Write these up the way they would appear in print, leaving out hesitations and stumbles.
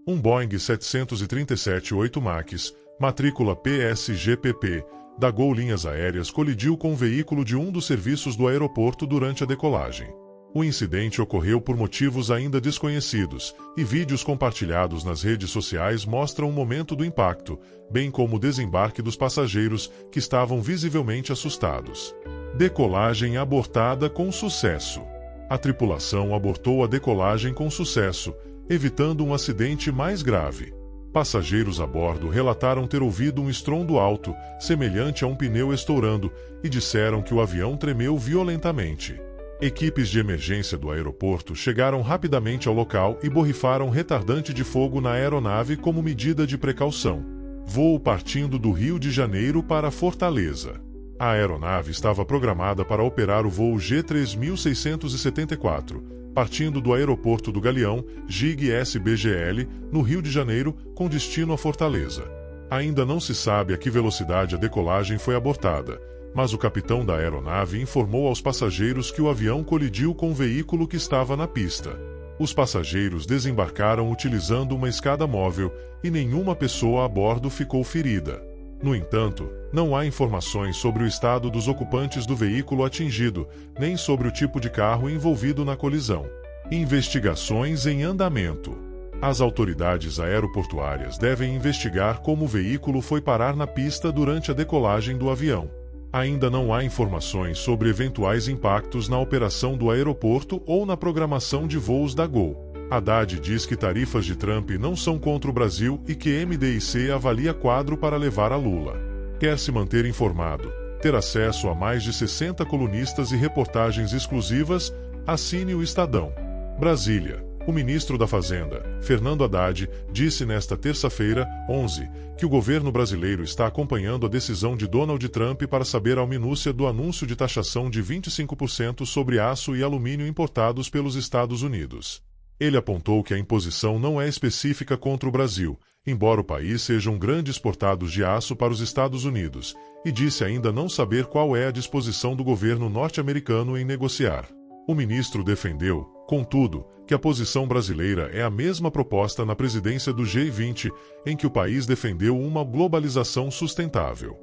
Um Boeing 737-8 MAX, matrícula PSGPP, da Gol Linhas Aéreas colidiu com o veículo de um dos serviços do aeroporto durante a decolagem. O incidente ocorreu por motivos ainda desconhecidos, e vídeos compartilhados nas redes sociais mostram o momento do impacto, bem como o desembarque dos passageiros, que estavam visivelmente assustados. Decolagem abortada com sucesso. A tripulação abortou a decolagem com sucesso, evitando um acidente mais grave. Passageiros a bordo relataram ter ouvido um estrondo alto, semelhante a um pneu estourando, e disseram que o avião tremeu violentamente. Equipes de emergência do aeroporto chegaram rapidamente ao local e borrifaram retardante de fogo na aeronave como medida de precaução. Voo partindo do Rio de Janeiro para Fortaleza. A aeronave estava programada para operar o voo G3674, partindo do aeroporto do Galeão, GIG-SBGL, no Rio de Janeiro, com destino a Fortaleza. Ainda não se sabe a que velocidade a decolagem foi abortada, mas o capitão da aeronave informou aos passageiros que o avião colidiu com o veículo que estava na pista. Os passageiros desembarcaram utilizando uma escada móvel e nenhuma pessoa a bordo ficou ferida. No entanto, não há informações sobre o estado dos ocupantes do veículo atingido, nem sobre o tipo de carro envolvido na colisão. Investigações em andamento. As autoridades aeroportuárias devem investigar como o veículo foi parar na pista durante a decolagem do avião. Ainda não há informações sobre eventuais impactos na operação do aeroporto ou na programação de voos da Gol. Haddad diz que tarifas de Trump não são contra o Brasil e que MDIC avalia quadro para levar a Lula. Quer se manter informado, ter acesso a mais de 60 colunistas e reportagens exclusivas? Assine o Estadão. Brasília. O ministro da Fazenda, Fernando Haddad, disse nesta terça-feira, 11, que o governo brasileiro está acompanhando a decisão de Donald Trump para saber a minúcia do anúncio de taxação de 25% sobre aço e alumínio importados pelos Estados Unidos. Ele apontou que a imposição não é específica contra o Brasil, embora o país seja um grande exportador de aço para os Estados Unidos, e disse ainda não saber qual é a disposição do governo norte-americano em negociar. O ministro defendeu, contudo, que a posição brasileira é a mesma proposta na presidência do G20, em que o país defendeu uma globalização sustentável.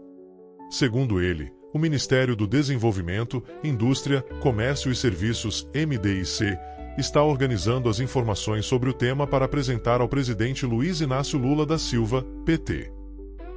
Segundo ele, o Ministério do Desenvolvimento, Indústria, Comércio e Serviços, MDIC, está organizando as informações sobre o tema para apresentar ao presidente Luiz Inácio Lula da Silva, PT.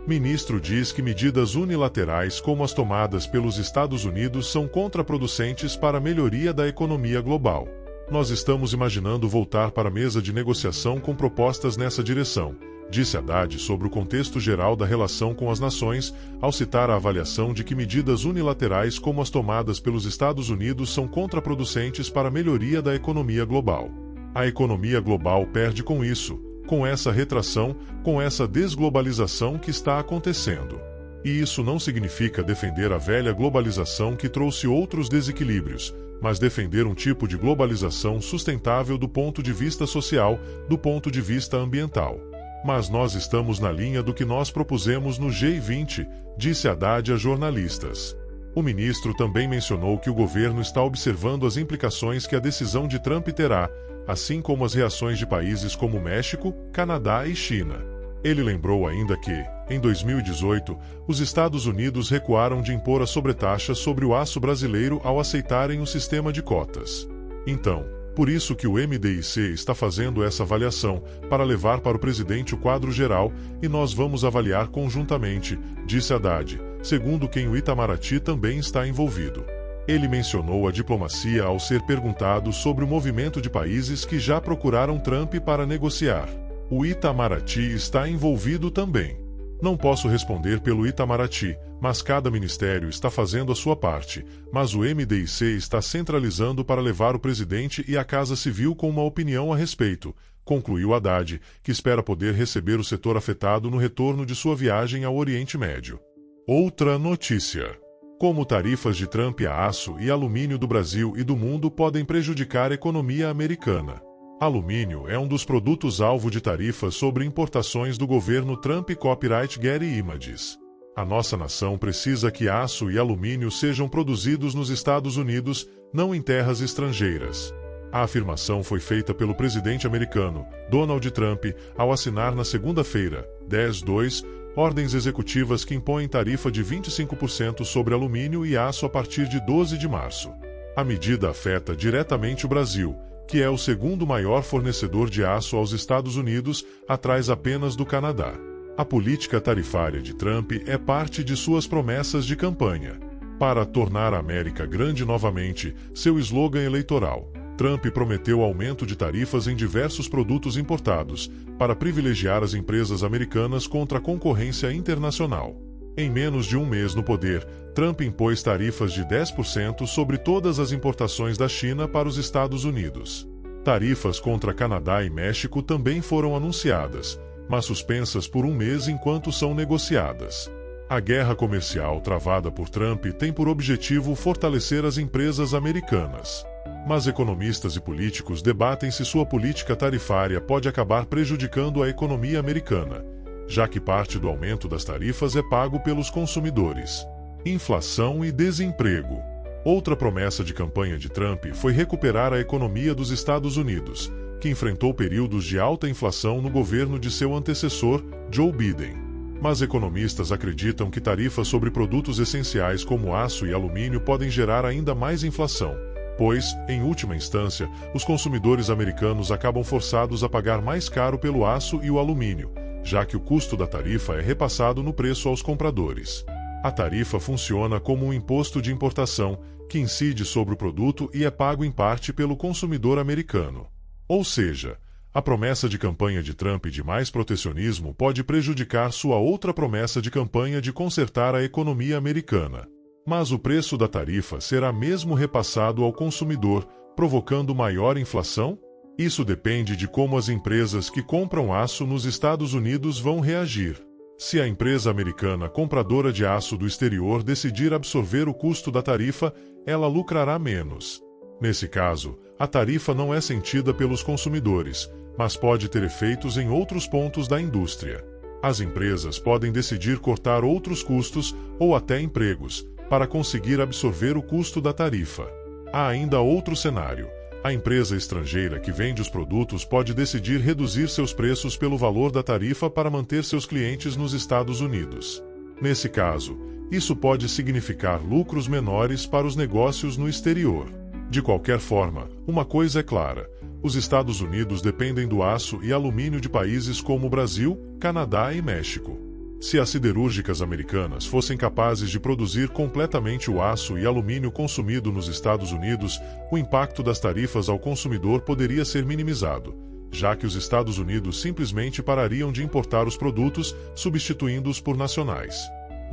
Ministro diz que medidas unilaterais como as tomadas pelos Estados Unidos são contraproducentes para a melhoria da economia global. Nós estamos imaginando voltar para a mesa de negociação com propostas nessa direção, disse Haddad sobre o contexto geral da relação com as nações, ao citar a avaliação de que medidas unilaterais como as tomadas pelos Estados Unidos são contraproducentes para a melhoria da economia global. A economia global perde com isso, com essa retração, com essa desglobalização que está acontecendo. E isso não significa defender a velha globalização que trouxe outros desequilíbrios, mas defender um tipo de globalização sustentável do ponto de vista social, do ponto de vista ambiental. Mas nós estamos na linha do que nós propusemos no G20, disse Haddad a jornalistas. O ministro também mencionou que o governo está observando as implicações que a decisão de Trump terá, assim como as reações de países como México, Canadá e China. Ele lembrou ainda que, em 2018, os Estados Unidos recuaram de impor a sobretaxa sobre o aço brasileiro ao aceitarem o sistema de cotas. Então, por isso que o MDIC está fazendo essa avaliação, para levar para o presidente o quadro geral, e nós vamos avaliar conjuntamente, disse Haddad, segundo quem o Itamaraty também está envolvido. Ele mencionou a diplomacia ao ser perguntado sobre o movimento de países que já procuraram Trump para negociar. O Itamaraty está envolvido também. Não posso responder pelo Itamaraty, mas cada ministério está fazendo a sua parte, mas o MDIC está centralizando para levar o presidente e a Casa Civil com uma opinião a respeito, concluiu Haddad, que espera poder receber o setor afetado no retorno de sua viagem ao Oriente Médio. Outra notícia. Como tarifas de Trump a aço e alumínio do Brasil e do mundo podem prejudicar a economia americana. Alumínio é um dos produtos-alvo de tarifas sobre importações do governo Trump. Copyright Getty Images. A nossa nação precisa que aço e alumínio sejam produzidos nos Estados Unidos, não em terras estrangeiras. A afirmação foi feita pelo presidente americano, Donald Trump, ao assinar na segunda-feira, 10/2, ordens executivas que impõem tarifa de 25% sobre alumínio e aço a partir de 12 de março. A medida afeta diretamente o Brasil, que é o segundo maior fornecedor de aço aos Estados Unidos, atrás apenas do Canadá. A política tarifária de Trump é parte de suas promessas de campanha. Para tornar a América grande novamente, seu slogan eleitoral, Trump prometeu aumento de tarifas em diversos produtos importados, para privilegiar as empresas americanas contra a concorrência internacional. Em menos de um mês no poder, Trump impôs tarifas de 10% sobre todas as importações da China para os Estados Unidos. Tarifas contra Canadá e México também foram anunciadas, mas suspensas por um mês enquanto são negociadas. A guerra comercial travada por Trump tem por objetivo fortalecer as empresas americanas. Mas economistas e políticos debatem se sua política tarifária pode acabar prejudicando a economia americana, já que parte do aumento das tarifas é pago pelos consumidores. Inflação e desemprego. Outra promessa de campanha de Trump foi recuperar a economia dos Estados Unidos, que enfrentou períodos de alta inflação no governo de seu antecessor, Joe Biden. Mas economistas acreditam que tarifas sobre produtos essenciais como aço e alumínio podem gerar ainda mais inflação, pois, em última instância, os consumidores americanos acabam forçados a pagar mais caro pelo aço e o alumínio, já que o custo da tarifa é repassado no preço aos compradores. A tarifa funciona como um imposto de importação, que incide sobre o produto e é pago em parte pelo consumidor americano. Ou seja, a promessa de campanha de Trump de mais protecionismo pode prejudicar sua outra promessa de campanha de consertar a economia americana. Mas o preço da tarifa será mesmo repassado ao consumidor, provocando maior inflação? Isso depende de como as empresas que compram aço nos Estados Unidos vão reagir. Se a empresa americana compradora de aço do exterior decidir absorver o custo da tarifa, ela lucrará menos. Nesse caso, a tarifa não é sentida pelos consumidores, mas pode ter efeitos em outros pontos da indústria. As empresas podem decidir cortar outros custos ou até empregos, para conseguir absorver o custo da tarifa. Há ainda outro cenário. A empresa estrangeira que vende os produtos pode decidir reduzir seus preços pelo valor da tarifa para manter seus clientes nos Estados Unidos. Nesse caso, isso pode significar lucros menores para os negócios no exterior. De qualquer forma, uma coisa é clara: os Estados Unidos dependem do aço e alumínio de países como Brasil, Canadá e México. Se as siderúrgicas americanas fossem capazes de produzir completamente o aço e alumínio consumido nos Estados Unidos, o impacto das tarifas ao consumidor poderia ser minimizado, já que os Estados Unidos simplesmente parariam de importar os produtos, substituindo-os por nacionais.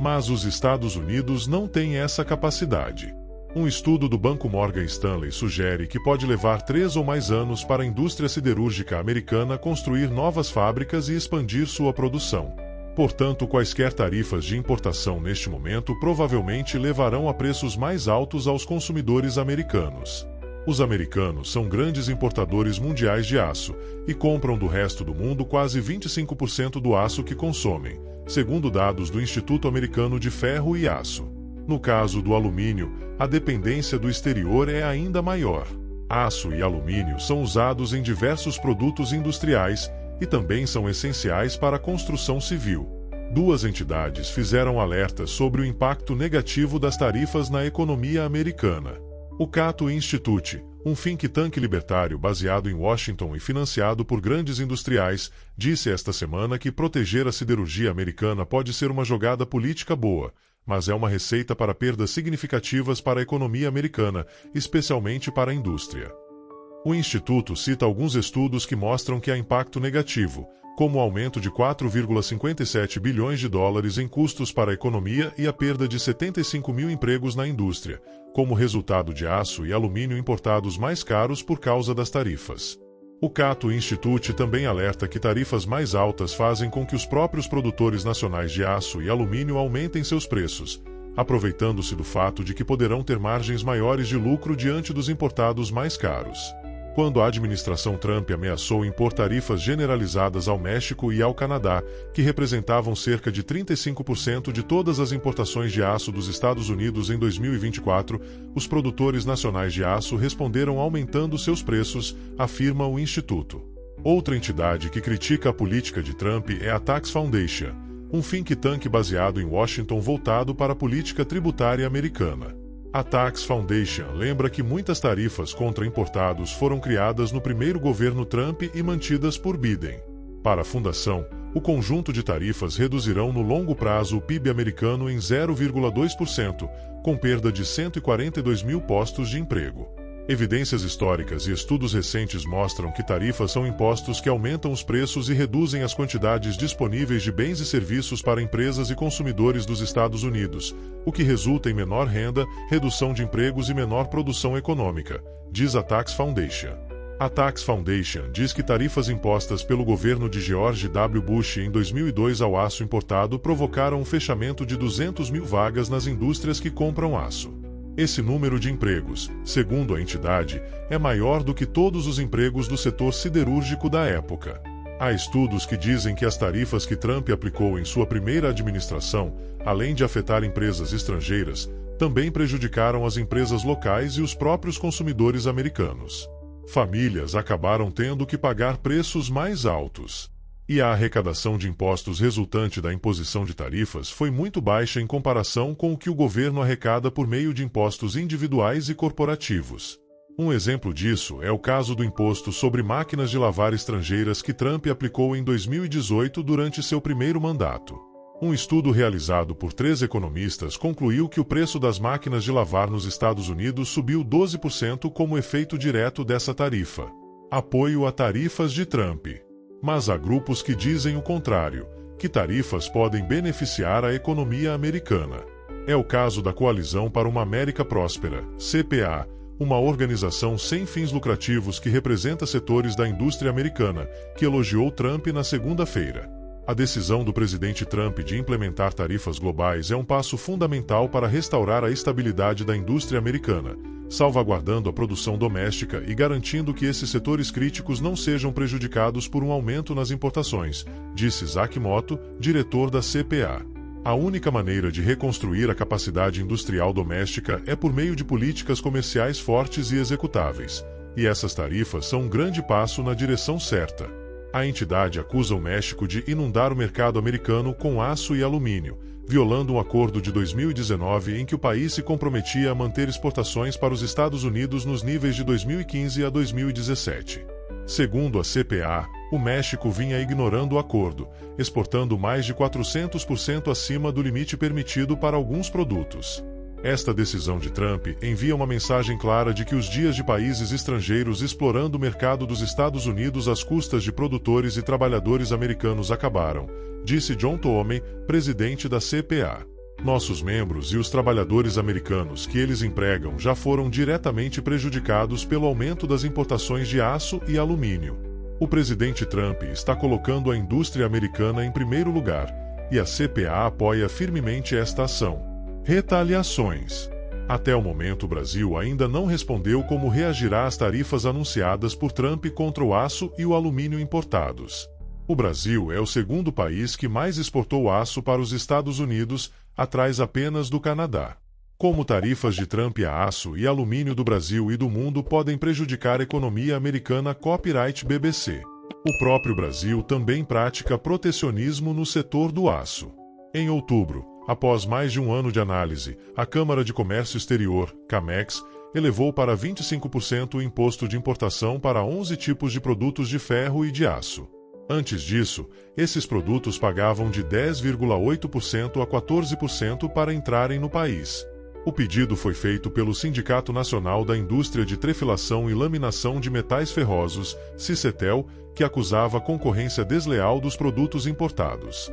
Mas os Estados Unidos não têm essa capacidade. Um estudo do Banco Morgan Stanley sugere que pode levar 3 ou mais anos para a indústria siderúrgica americana construir novas fábricas e expandir sua produção. Portanto, quaisquer tarifas de importação neste momento provavelmente levarão a preços mais altos aos consumidores americanos. Os americanos são grandes importadores mundiais de aço e compram do resto do mundo quase 25% do aço que consomem, segundo dados do Instituto Americano de Ferro e Aço. No caso do alumínio, a dependência do exterior é ainda maior. Aço e alumínio são usados em diversos produtos industriais e também são essenciais para a construção civil. Duas entidades fizeram alertas sobre o impacto negativo das tarifas na economia americana. O Cato Institute, um think tank libertário baseado em Washington e financiado por grandes industriais, disse esta semana que proteger a siderurgia americana pode ser uma jogada política boa, mas é uma receita para perdas significativas para a economia americana, especialmente para a indústria. O Instituto cita alguns estudos que mostram que há impacto negativo, como o aumento de 4,57 bilhões de dólares em custos para a economia e a perda de 75 mil empregos na indústria, como resultado de aço e alumínio importados mais caros por causa das tarifas. O Cato Institute também alerta que tarifas mais altas fazem com que os próprios produtores nacionais de aço e alumínio aumentem seus preços, aproveitando-se do fato de que poderão ter margens maiores de lucro diante dos importados mais caros. quando a administração Trump ameaçou impor tarifas generalizadas ao México e ao Canadá, que representavam cerca de 35% de todas as importações de aço dos Estados Unidos em 2024, os produtores nacionais de aço responderam aumentando seus preços, afirma o Instituto. Outra entidade que critica a política de Trump é a Tax Foundation, um think tank baseado em Washington voltado para a política tributária americana. A Tax Foundation lembra que muitas tarifas contra importados foram criadas no primeiro governo Trump e mantidas por Biden. Para a fundação, o conjunto de tarifas reduzirão no longo prazo o PIB americano em 0,2%, com perda de 142 mil postos de emprego. Evidências históricas e estudos recentes mostram que tarifas são impostos que aumentam os preços e reduzem as quantidades disponíveis de bens e serviços para empresas e consumidores dos Estados Unidos, o que resulta em menor renda, redução de empregos e menor produção econômica, diz a Tax Foundation. A Tax Foundation diz que tarifas impostas pelo governo de George W. Bush em 2002 ao aço importado provocaram um fechamento de 200 mil vagas nas indústrias que compram aço. Esse número de empregos, segundo a entidade, é maior do que todos os empregos do setor siderúrgico da época. Há estudos que dizem que as tarifas que Trump aplicou em sua primeira administração, além de afetar empresas estrangeiras, também prejudicaram as empresas locais e os próprios consumidores americanos. Famílias acabaram tendo que pagar preços mais altos. E a arrecadação de impostos resultante da imposição de tarifas foi muito baixa em comparação com o que o governo arrecada por meio de impostos individuais e corporativos. Um exemplo disso é o caso do imposto sobre máquinas de lavar estrangeiras que Trump aplicou em 2018 durante seu primeiro mandato. Um estudo realizado por 3 economistas concluiu que o preço das máquinas de lavar nos Estados Unidos subiu 12% como efeito direto dessa tarifa. Apoio a tarifas de Trump. Mas há grupos que dizem o contrário, que tarifas podem beneficiar a economia americana. É o caso da Coalizão para uma América Próspera, CPA, uma organização sem fins lucrativos que representa setores da indústria americana, que elogiou Trump na segunda-feira. A decisão do presidente Trump de implementar tarifas globais é um passo fundamental para restaurar a estabilidade da indústria americana, salvaguardando a produção doméstica e garantindo que esses setores críticos não sejam prejudicados por um aumento nas importações, disse Sakamoto, diretor da CPA. A única maneira de reconstruir a capacidade industrial doméstica é por meio de políticas comerciais fortes e executáveis, e essas tarifas são um grande passo na direção certa. A entidade acusa o México de inundar o mercado americano com aço e alumínio, violando um acordo de 2019 em que o país se comprometia a manter exportações para os Estados Unidos nos níveis de 2015 a 2017. Segundo a CPA, o México vinha ignorando o acordo, exportando mais de 400% acima do limite permitido para alguns produtos. Esta decisão de Trump envia uma mensagem clara de que os dias de países estrangeiros explorando o mercado dos Estados Unidos às custas de produtores e trabalhadores americanos acabaram, disse John Toomey, presidente da CPA. Nossos membros e os trabalhadores americanos que eles empregam já foram diretamente prejudicados pelo aumento das importações de aço e alumínio. O presidente Trump está colocando a indústria americana em primeiro lugar, e a CPA apoia firmemente esta ação. Retaliações. Até o momento, o Brasil ainda não respondeu como reagirá às tarifas anunciadas por Trump contra o aço e o alumínio importados. O Brasil é o segundo país que mais exportou aço para os Estados Unidos, atrás apenas do Canadá. Como tarifas de Trump a aço e alumínio do Brasil e do mundo podem prejudicar a economia americana, copyright BBC. O próprio Brasil também pratica protecionismo no setor do aço. Em outubro, após mais de um ano de análise, a Câmara de Comércio Exterior, CAMEX, elevou para 25% o imposto de importação para 11 tipos de produtos de ferro e de aço. Antes disso, esses produtos pagavam de 10,8% a 14% para entrarem no país. O pedido foi feito pelo Sindicato Nacional da Indústria de Trefilação e Laminação de Metais Ferrosos, Cicetel, que acusava a concorrência desleal dos produtos importados.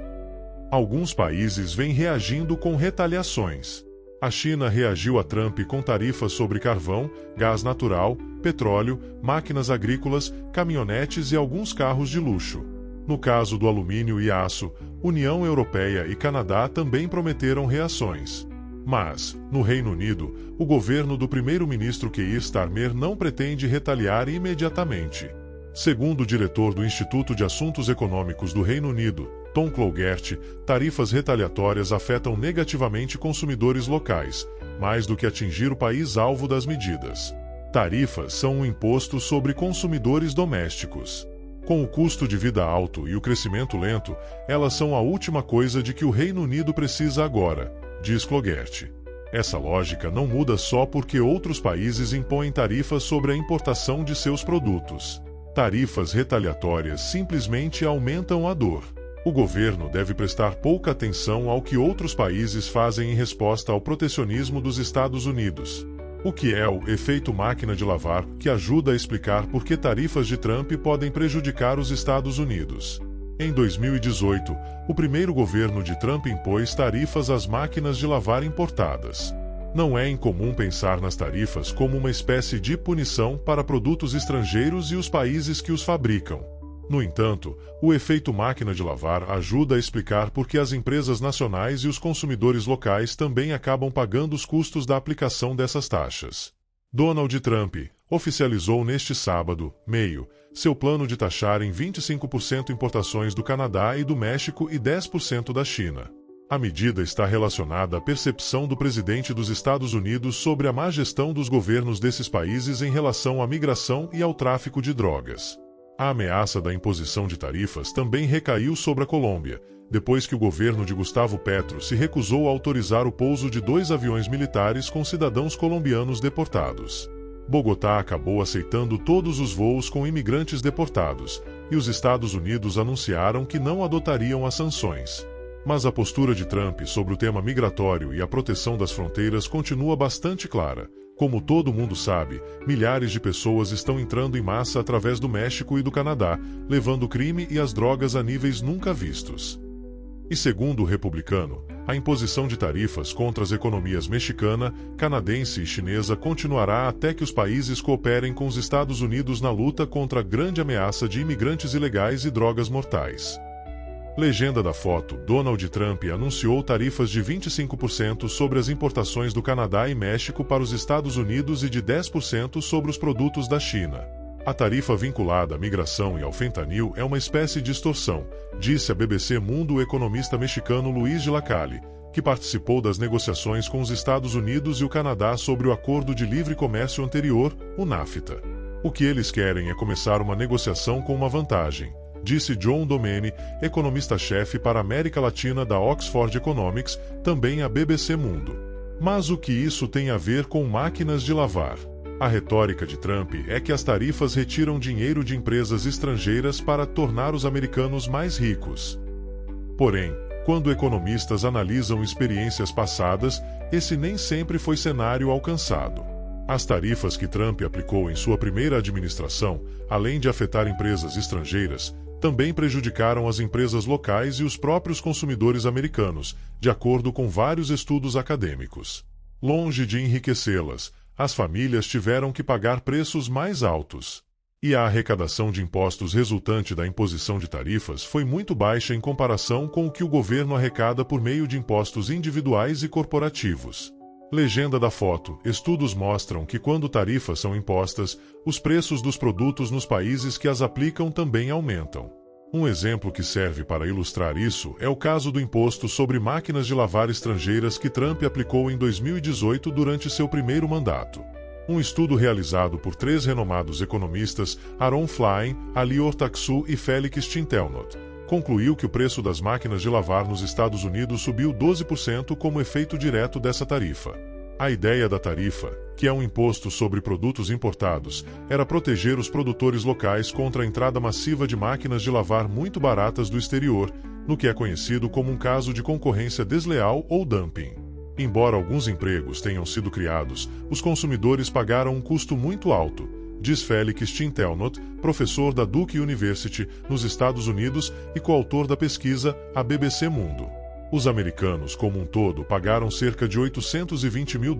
Alguns países vêm reagindo com retaliações. A China reagiu a Trump com tarifas sobre carvão, gás natural, petróleo, máquinas agrícolas, caminhonetes e alguns carros de luxo. No caso do alumínio e aço, União Europeia e Canadá também prometeram reações. Mas, no Reino Unido, o governo do primeiro-ministro Keir Starmer não pretende retaliar imediatamente. Segundo o diretor do Instituto de Assuntos Econômicos do Reino Unido, Tom Clougert, tarifas retaliatórias afetam negativamente consumidores locais, mais do que atingir o país-alvo das medidas. Tarifas são um imposto sobre consumidores domésticos. Com o custo de vida alto e o crescimento lento, elas são a última coisa de que o Reino Unido precisa agora, diz Clougert. Essa lógica não muda só porque outros países impõem tarifas sobre a importação de seus produtos. Tarifas retaliatórias simplesmente aumentam a dor. O governo deve prestar pouca atenção ao que outros países fazem em resposta ao protecionismo dos Estados Unidos. O que é o efeito máquina de lavar, que ajuda a explicar por que tarifas de Trump podem prejudicar os Estados Unidos. Em 2018, o primeiro governo de Trump impôs tarifas às máquinas de lavar importadas. Não é incomum pensar nas tarifas como uma espécie de punição para produtos estrangeiros e os países que os fabricam. No entanto, o efeito máquina de lavar ajuda a explicar por que as empresas nacionais e os consumidores locais também acabam pagando os custos da aplicação dessas taxas. Donald Trump oficializou neste sábado, seu plano de taxar em 25% importações do Canadá e do México e 10% da China. A medida está relacionada à percepção do presidente dos Estados Unidos sobre a má gestão dos governos desses países em relação à migração e ao tráfico de drogas. A ameaça da imposição de tarifas também recaiu sobre a Colômbia, depois que o governo de Gustavo Petro se recusou a autorizar o pouso de 2 aviões militares com cidadãos colombianos deportados. Bogotá acabou aceitando todos os voos com imigrantes deportados, e os Estados Unidos anunciaram que não adotariam as sanções. Mas a postura de Trump sobre o tema migratório e a proteção das fronteiras continua bastante clara. Como todo mundo sabe, milhares de pessoas estão entrando em massa através do México e do Canadá, levando o crime e as drogas a níveis nunca vistos. E segundo o republicano, a imposição de tarifas contra as economias mexicana, canadense e chinesa continuará até que os países cooperem com os Estados Unidos na luta contra a grande ameaça de imigrantes ilegais e drogas mortais. Legenda da foto: Donald Trump anunciou tarifas de 25% sobre as importações do Canadá e México para os Estados Unidos e de 10% sobre os produtos da China. A tarifa vinculada à migração e ao fentanil é uma espécie de extorsão, disse à BBC Mundo o economista mexicano Luis de la Calle, que participou das negociações com os Estados Unidos e o Canadá sobre o Acordo de Livre Comércio anterior, o NAFTA. O que eles querem é começar uma negociação com uma vantagem, disse John Domene, economista-chefe para a América Latina da Oxford Economics, também à BBC Mundo. Mas o que isso tem a ver com máquinas de lavar? A retórica de Trump é que as tarifas retiram dinheiro de empresas estrangeiras para tornar os americanos mais ricos. Porém, quando economistas analisam experiências passadas, esse nem sempre foi cenário alcançado. As tarifas que Trump aplicou em sua primeira administração, além de afetar empresas estrangeiras, também prejudicaram as empresas locais e os próprios consumidores americanos, de acordo com vários estudos acadêmicos. Longe de enriquecê-las, as famílias tiveram que pagar preços mais altos. E a arrecadação de impostos resultante da imposição de tarifas foi muito baixa em comparação com o que o governo arrecada por meio de impostos individuais e corporativos. Legenda da foto: estudos mostram que quando tarifas são impostas, os preços dos produtos nos países que as aplicam também aumentam. Um exemplo que serve para ilustrar isso é o caso do imposto sobre máquinas de lavar estrangeiras que Trump aplicou em 2018 durante seu primeiro mandato. Um estudo realizado por 3 renomados economistas, Aaron Flynn, Alior Taxu e Felix Tintelnot, concluiu que o preço das máquinas de lavar nos Estados Unidos subiu 12% como efeito direto dessa tarifa. A ideia da tarifa, que é um imposto sobre produtos importados, era proteger os produtores locais contra a entrada massiva de máquinas de lavar muito baratas do exterior, no que é conhecido como um caso de concorrência desleal ou dumping. Embora alguns empregos tenham sido criados, os consumidores pagaram um custo muito alto, diz Felix Tintelnot, professor da Duke University, nos Estados Unidos e coautor da pesquisa, a BBC Mundo. Os americanos, como um todo, pagaram cerca de $820 mil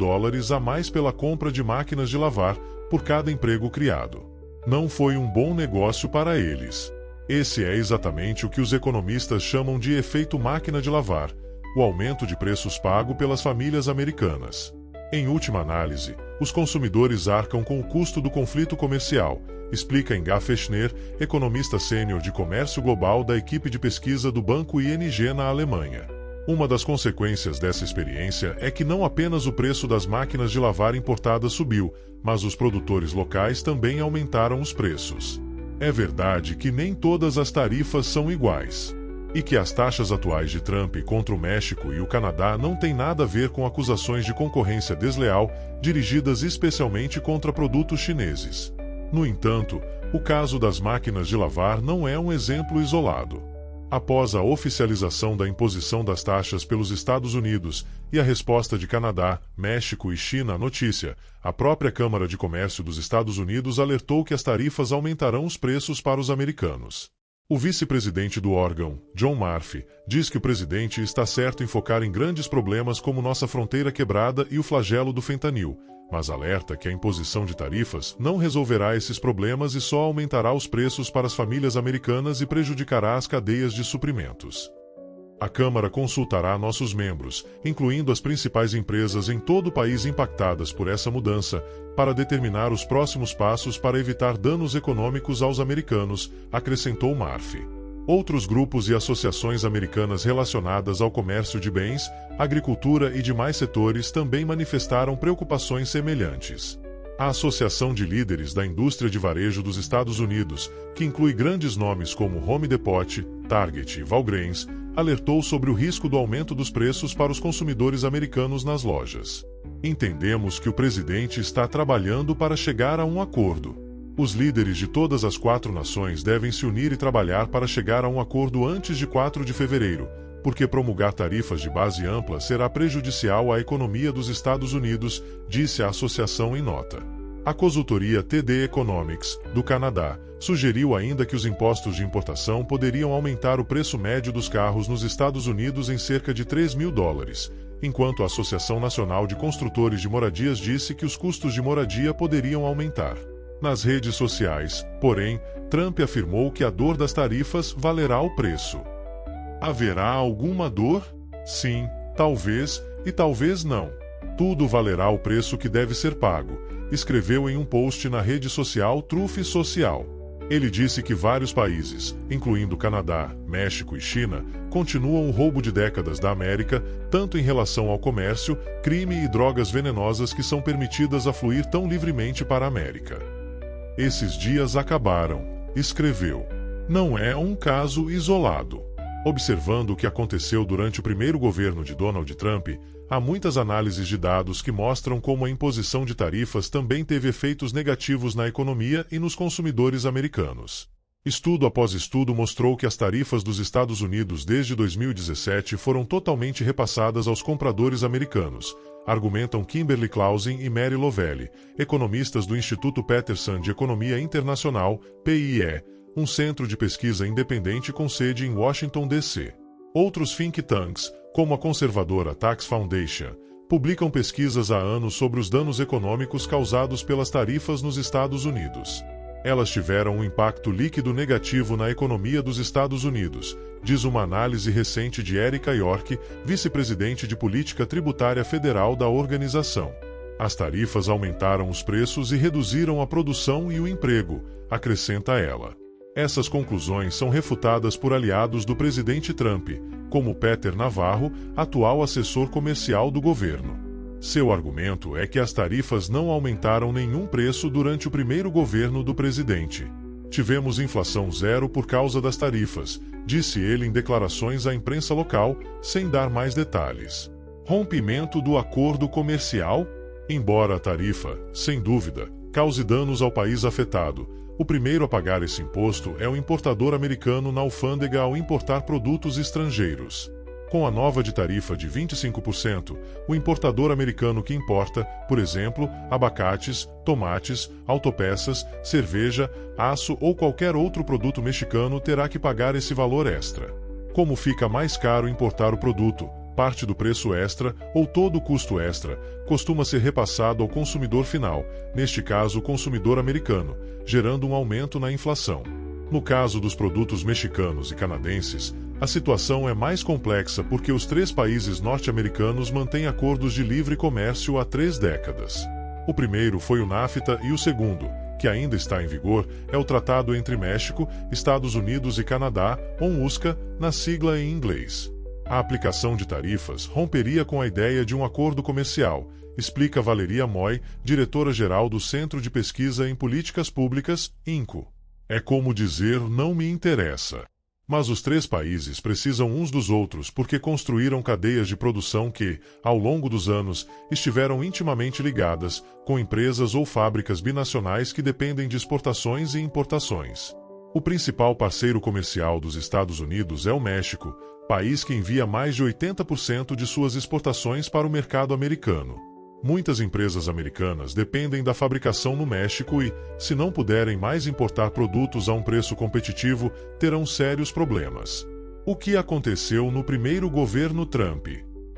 a mais pela compra de máquinas de lavar por cada emprego criado. Não foi um bom negócio para eles. Esse é exatamente o que os economistas chamam de efeito máquina de lavar, o aumento de preços pago pelas famílias americanas. Em última análise, os consumidores arcam com o custo do conflito comercial, explica Inga Fechner, economista sênior de comércio global da equipe de pesquisa do Banco ING na Alemanha. Uma das consequências dessa experiência é que não apenas o preço das máquinas de lavar importadas subiu, mas os produtores locais também aumentaram os preços. É verdade que nem todas as tarifas são iguais. E que as taxas atuais de Trump contra o México e o Canadá não têm nada a ver com acusações de concorrência desleal dirigidas especialmente contra produtos chineses. No entanto, o caso das máquinas de lavar não é um exemplo isolado. Após a oficialização da imposição das taxas pelos Estados Unidos e a resposta de Canadá, México e China à notícia, a própria Câmara de Comércio dos Estados Unidos alertou que as tarifas aumentarão os preços para os americanos. O vice-presidente do órgão, John Murphy, diz que o presidente está certo em focar em grandes problemas como nossa fronteira quebrada e o flagelo do fentanil, mas alerta que a imposição de tarifas não resolverá esses problemas e só aumentará os preços para as famílias americanas e prejudicará as cadeias de suprimentos. A Câmara consultará nossos membros, incluindo as principais empresas em todo o país impactadas por essa mudança, para determinar os próximos passos para evitar danos econômicos aos americanos, acrescentou Murphy. Outros grupos e associações americanas relacionadas ao comércio de bens, agricultura e demais setores também manifestaram preocupações semelhantes. A Associação de Líderes da Indústria de Varejo dos Estados Unidos, que inclui grandes nomes como Home Depot, Target e Walgreens, alertou sobre o risco do aumento dos preços para os consumidores americanos nas lojas. Entendemos que o presidente está trabalhando para chegar a um acordo. Os líderes de todas as 4 nações devem se unir e trabalhar para chegar a um acordo antes de 4 de fevereiro, porque promulgar tarifas de base ampla será prejudicial à economia dos Estados Unidos, disse a associação em nota. A consultoria TD Economics, do Canadá, sugeriu ainda que os impostos de importação poderiam aumentar o preço médio dos carros nos Estados Unidos em cerca de $3.000, enquanto a Associação Nacional de Construtores de Moradias disse que os custos de moradia poderiam aumentar. Nas redes sociais, porém, Trump afirmou que a dor das tarifas valerá o preço. Haverá alguma dor? Sim, talvez, e talvez não. Tudo valerá o preço que deve ser pago, escreveu em um post na rede social Truth Social. Ele disse que vários países, incluindo Canadá, México e China, continuam o roubo de décadas da América, tanto em relação ao comércio, crime e drogas venenosas que são permitidas a fluir tão livremente para a América. Esses dias acabaram, escreveu. Não é um caso isolado. Observando o que aconteceu durante o primeiro governo de Donald Trump, há muitas análises de dados que mostram como a imposição de tarifas também teve efeitos negativos na economia e nos consumidores americanos. Estudo após estudo mostrou que as tarifas dos Estados Unidos desde 2017 foram totalmente repassadas aos compradores americanos, argumentam Kimberly Clausen e Mary Lovelli, economistas do Instituto Peterson de Economia Internacional, PIE, um centro de pesquisa independente com sede em Washington, D.C. Outros think tanks, como a conservadora Tax Foundation, publicam pesquisas há anos sobre os danos econômicos causados pelas tarifas nos Estados Unidos. Elas tiveram um impacto líquido negativo na economia dos Estados Unidos, diz uma análise recente de Erica York, vice-presidente de política tributária federal da organização. As tarifas aumentaram os preços e reduziram a produção e o emprego, acrescenta ela. Essas conclusões são refutadas por aliados do presidente Trump, como Peter Navarro, atual assessor comercial do governo. Seu argumento é que as tarifas não aumentaram nenhum preço durante o primeiro governo do presidente. Tivemos inflação zero por causa das tarifas, disse ele em declarações à imprensa local, sem dar mais detalhes. Rompimento do acordo comercial? Embora a tarifa, sem dúvida, cause danos ao país afetado, o primeiro a pagar esse imposto é o importador americano na alfândega ao importar produtos estrangeiros. Com a nova tarifa de 25%, o importador americano que importa, por exemplo, abacates, tomates, autopeças, cerveja, aço ou qualquer outro produto mexicano terá que pagar esse valor extra. Como fica mais caro importar o produto, parte do preço extra ou todo o custo extra costuma ser repassado ao consumidor final, neste caso o consumidor americano, gerando um aumento na inflação. No caso dos produtos mexicanos e canadenses, A situação é mais complexa porque os 3 países norte-americanos mantêm acordos de livre comércio há 3 décadas. O primeiro foi o NAFTA e o segundo, que ainda está em vigor, é o Tratado entre México, Estados Unidos e Canadá, ONUSCA, na sigla em inglês. A aplicação de tarifas romperia com a ideia de um acordo comercial, explica Valeria Moy, diretora-geral do Centro de Pesquisa em Políticas Públicas, INCO. É como dizer não me interessa. Mas os 3 países precisam uns dos outros porque construíram cadeias de produção que, ao longo dos anos, estiveram intimamente ligadas, com empresas ou fábricas binacionais que dependem de exportações e importações. O principal parceiro comercial dos Estados Unidos é o México, país que envia mais de 80% de suas exportações para o mercado americano. Muitas empresas americanas dependem da fabricação no México e, se não puderem mais importar produtos a um preço competitivo, terão sérios problemas. O que aconteceu no primeiro governo Trump?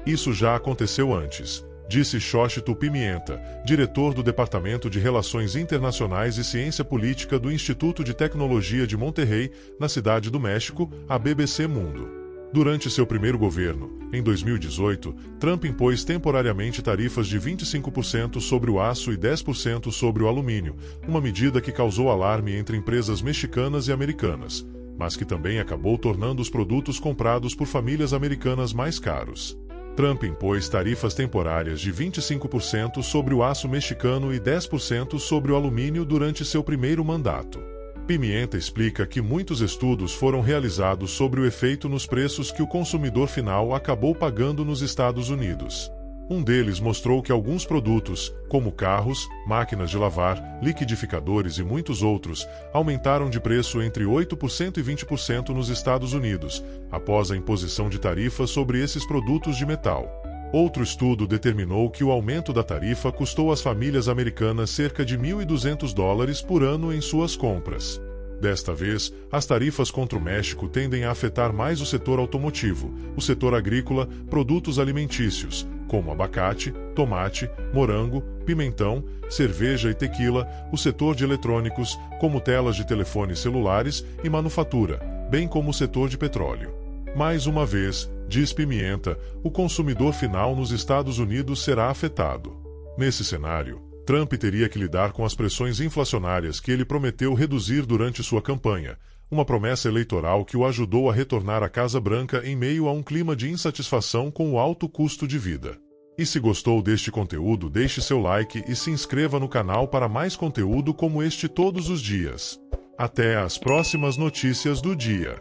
Isso já aconteceu antes, disse Xochitl Pimienta, diretor do Departamento de Relações Internacionais e Ciência Política do Instituto de Tecnologia de Monterrey, na Cidade do México, à BBC Mundo. Durante seu primeiro governo, em 2018, Trump impôs temporariamente tarifas de 25% sobre o aço e 10% sobre o alumínio, uma medida que causou alarme entre empresas mexicanas e americanas, mas que também acabou tornando os produtos comprados por famílias americanas mais caros. Trump impôs tarifas temporárias de 25% sobre o aço mexicano e 10% sobre o alumínio durante seu primeiro mandato. Pimienta explica que muitos estudos foram realizados sobre o efeito nos preços que o consumidor final acabou pagando nos Estados Unidos. Um deles mostrou que alguns produtos, como carros, máquinas de lavar, liquidificadores e muitos outros, aumentaram de preço entre 8% e 20% nos Estados Unidos, após a imposição de tarifas sobre esses produtos de metal. Outro estudo determinou que o aumento da tarifa custou às famílias americanas cerca de $1.200 por ano em suas compras. Desta vez, as tarifas contra o México tendem a afetar mais o setor automotivo, o setor agrícola, produtos alimentícios, como abacate, tomate, morango, pimentão, cerveja e tequila, o setor de eletrônicos, como telas de telefones celulares e manufatura, bem como o setor de petróleo. Mais uma vez, diz Pimienta, o consumidor final nos Estados Unidos será afetado. Nesse cenário, Trump teria que lidar com as pressões inflacionárias que ele prometeu reduzir durante sua campanha, uma promessa eleitoral que o ajudou a retornar à Casa Branca em meio a um clima de insatisfação com o alto custo de vida. E se gostou deste conteúdo, deixe seu like e se inscreva no canal para mais conteúdo como este todos os dias. Até as próximas notícias do dia.